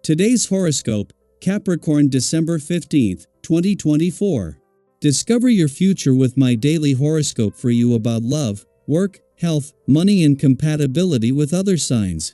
Today's horoscope, Capricorn December 15th, 2024. Discover your future with my daily horoscope for you about love, work, health, money and compatibility with other signs.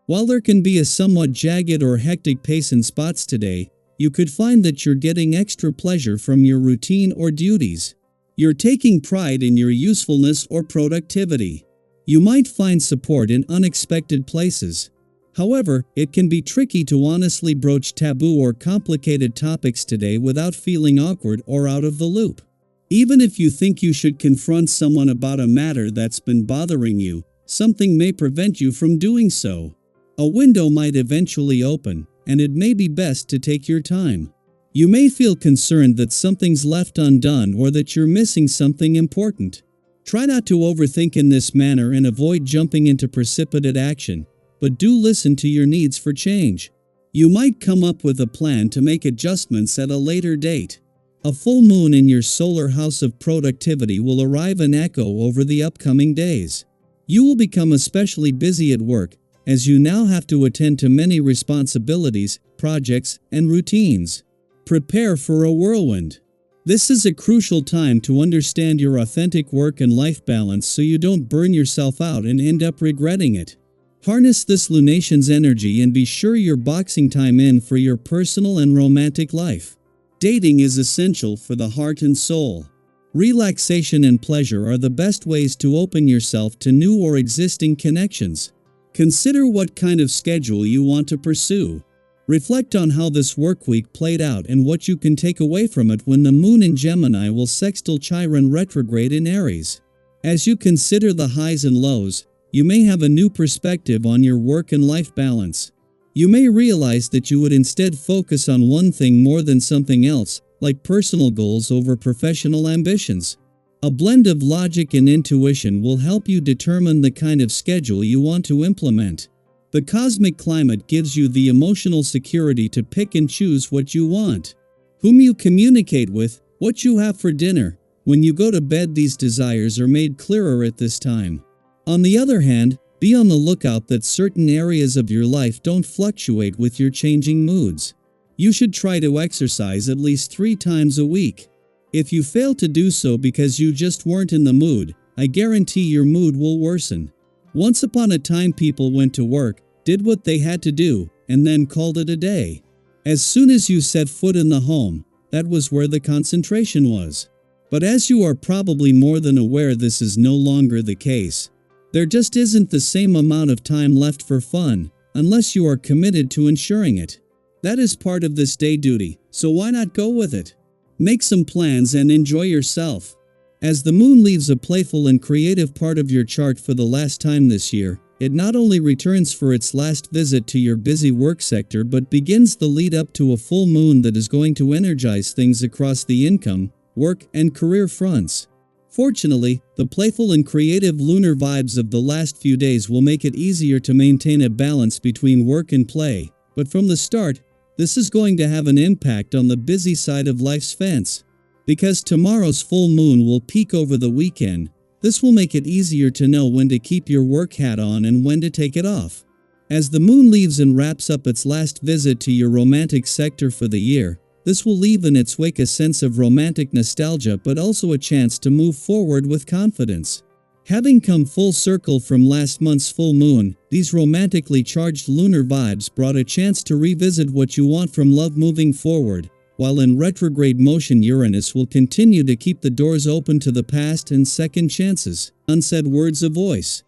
While there can be a somewhat jagged or hectic pace in spots today, you could find that you're getting extra pleasure from your routine or duties. You're taking pride in your usefulness or productivity. You might find support in unexpected places. However, it can be tricky to honestly broach taboo or complicated topics today without feeling awkward or out of the loop. Even if you think you should confront someone about a matter that's been bothering you, something may prevent you from doing so. A window might eventually open, and it may be best to take your time. You may feel concerned that something's left undone or that you're missing something important. Try not to overthink in this manner and avoid jumping into precipitate action, but do listen to your needs for change. You might come up with a plan to make adjustments at a later date. A full moon in your solar house of productivity will arrive and echo over the upcoming days. You will become especially busy at work, as you now have to attend to many responsibilities, projects, and routines. Prepare for a whirlwind. This is a crucial time to understand your authentic work and life balance so you don't burn yourself out and end up regretting it. Harness this lunation's energy and be sure you're boxing time in for your personal and romantic life. Dating is essential for the heart and soul. Relaxation and pleasure are the best ways to open yourself to new or existing connections. Consider what kind of schedule you want to pursue. Reflect on how this work week played out and what you can take away from it when the moon in Gemini will sextile Chiron retrograde in Aries. As you consider the highs and lows, you may have a new perspective on your work and life balance. You may realize that you would instead focus on one thing more than something else, like personal goals over professional ambitions. A blend of logic and intuition will help you determine the kind of schedule you want to implement. The cosmic climate gives you the emotional security to pick and choose what you want. Whom you communicate with, what you have for dinner. When you go to bed, these desires are made clearer at this time. On the other hand, be on the lookout that certain areas of your life don't fluctuate with your changing moods. You should try to exercise at least 3 times a week. If you fail to do so because you just weren't in the mood, I guarantee your mood will worsen. Once upon a time, people went to work, did what they had to do, and then called it a day. As soon as you set foot in the home, that was where the concentration was. But as you are probably more than aware, this is no longer the case. There just isn't the same amount of time left for fun, unless you are committed to ensuring it. That is part of this day duty, so why not go with it? Make some plans and enjoy yourself. As the moon leaves a playful and creative part of your chart for the last time this year, it not only returns for its last visit to your busy work sector but begins the lead up to a full moon that is going to energize things across the income, work, and career fronts. Fortunately, the playful and creative lunar vibes of the last few days will make it easier to maintain a balance between work and play, but from the start, this is going to have an impact on the busy side of life's fence. Because tomorrow's full moon will peak over the weekend, this will make it easier to know when to keep your work hat on and when to take it off. As the moon leaves and wraps up its last visit to your romantic sector for the year, this will leave in its wake a sense of romantic nostalgia but also a chance to move forward with confidence. Having come full circle from last month's full moon, these romantically charged lunar vibes brought a chance to revisit what you want from love moving forward, while in retrograde motion Uranus will continue to keep the doors open to the past and second chances, unsaid words of voice.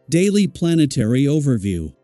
Daily Planetary Overview.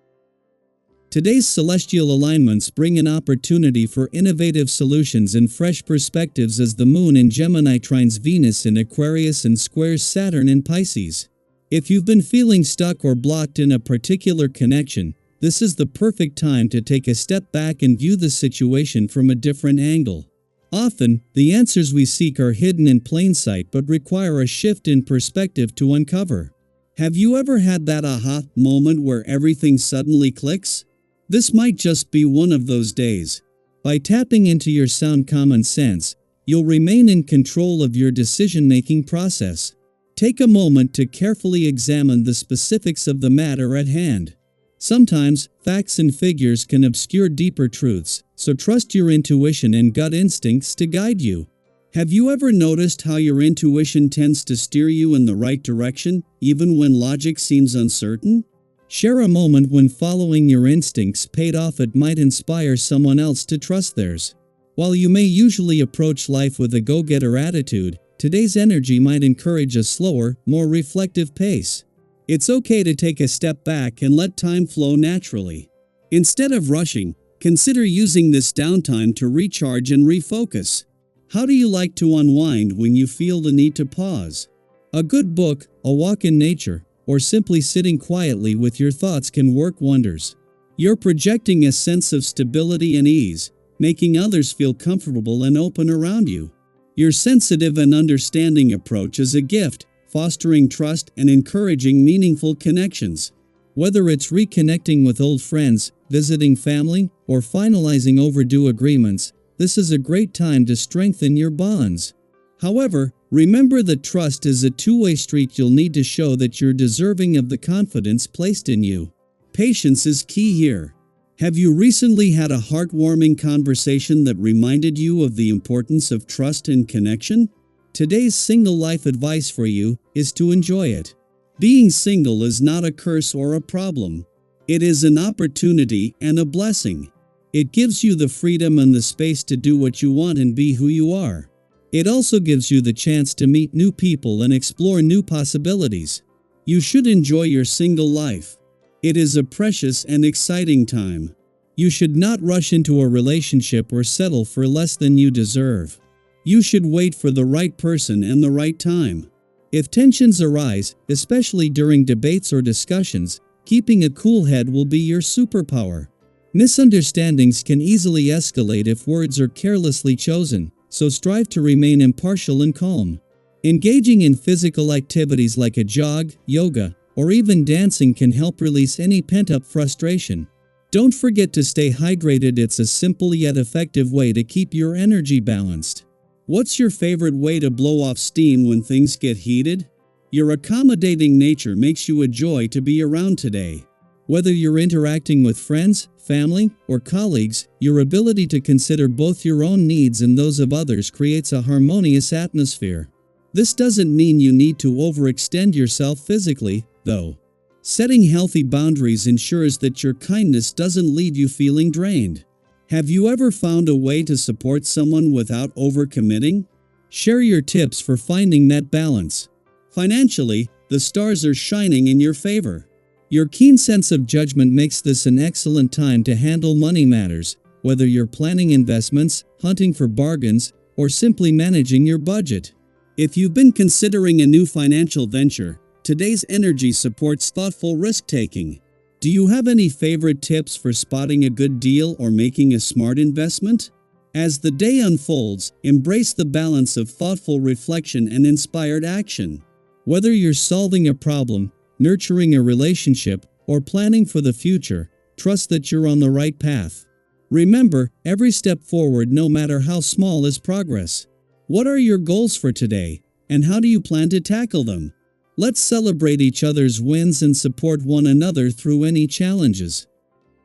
Today's celestial alignments bring an opportunity for innovative solutions and fresh perspectives as the moon in Gemini trines Venus in Aquarius and squares Saturn in Pisces. If you've been feeling stuck or blocked in a particular connection, this is the perfect time to take a step back and view the situation from a different angle. Often, the answers we seek are hidden in plain sight but require a shift in perspective to uncover. Have you ever had that aha moment where everything suddenly clicks? This might just be one of those days. By tapping into your sound common sense, you'll remain in control of your decision-making process. Take a moment to carefully examine the specifics of the matter at hand. Sometimes, facts and figures can obscure deeper truths, so trust your intuition and gut instincts to guide you. Have you ever noticed how your intuition tends to steer you in the right direction, even when logic seems uncertain? Share a moment when following your instincts paid off. It might inspire someone else to trust theirs. While you may usually approach life with a go-getter attitude, today's energy might encourage a slower, more reflective pace. It's okay to take a step back and let time flow naturally. Instead of rushing, consider using this downtime to recharge and refocus. How do you like to unwind when you feel the need to pause? A good book, a walk in nature, or simply sitting quietly with your thoughts can work wonders. You're projecting a sense of stability and ease, making others feel comfortable and open around you. Your sensitive and understanding approach is a gift, fostering trust and encouraging meaningful connections. Whether it's reconnecting with old friends, visiting family, or finalizing overdue agreements, this is a great time to strengthen your bonds. However, remember that trust is a two-way street. You'll need to show that you're deserving of the confidence placed in you. Patience is key here. Have you recently had a heartwarming conversation that reminded you of the importance of trust and connection? Today's single life advice for you is to enjoy it. Being single is not a curse or a problem. It is an opportunity and a blessing. It gives you the freedom and the space to do what you want and be who you are. It also gives you the chance to meet new people and explore new possibilities. You should enjoy your single life. It is a precious and exciting time. You should not rush into a relationship or settle for less than you deserve. You should wait for the right person and the right time. If tensions arise, especially during debates or discussions, keeping a cool head will be your superpower. Misunderstandings can easily escalate if words are carelessly chosen, so strive to remain impartial and calm. Engaging in physical activities like a jog, yoga, or even dancing can help release any pent-up frustration. Don't forget to stay hydrated. It's a simple yet effective way to keep your energy balanced. What's your favorite way to blow off steam when things get heated? Your accommodating nature makes you a joy to be around today. Whether you're interacting with friends, family, or colleagues, your ability to consider both your own needs and those of others creates a harmonious atmosphere. This doesn't mean you need to overextend yourself physically, though. Setting healthy boundaries ensures that your kindness doesn't leave you feeling drained. Have you ever found a way to support someone without overcommitting? Share your tips for finding that balance. Financially, the stars are shining in your favor. Your keen sense of judgment makes this an excellent time to handle money matters, whether you're planning investments, hunting for bargains, or simply managing your budget. If you've been considering a new financial venture, today's energy supports thoughtful risk-taking. Do you have any favorite tips for spotting a good deal or making a smart investment? As the day unfolds, embrace the balance of thoughtful reflection and inspired action. Whether you're solving a problem, nurturing a relationship, or planning for the future, trust that you're on the right path. Remember, every step forward, no matter how small, is progress. What are your goals for today, and how do you plan to tackle them? Let's celebrate each other's wins and support one another through any challenges.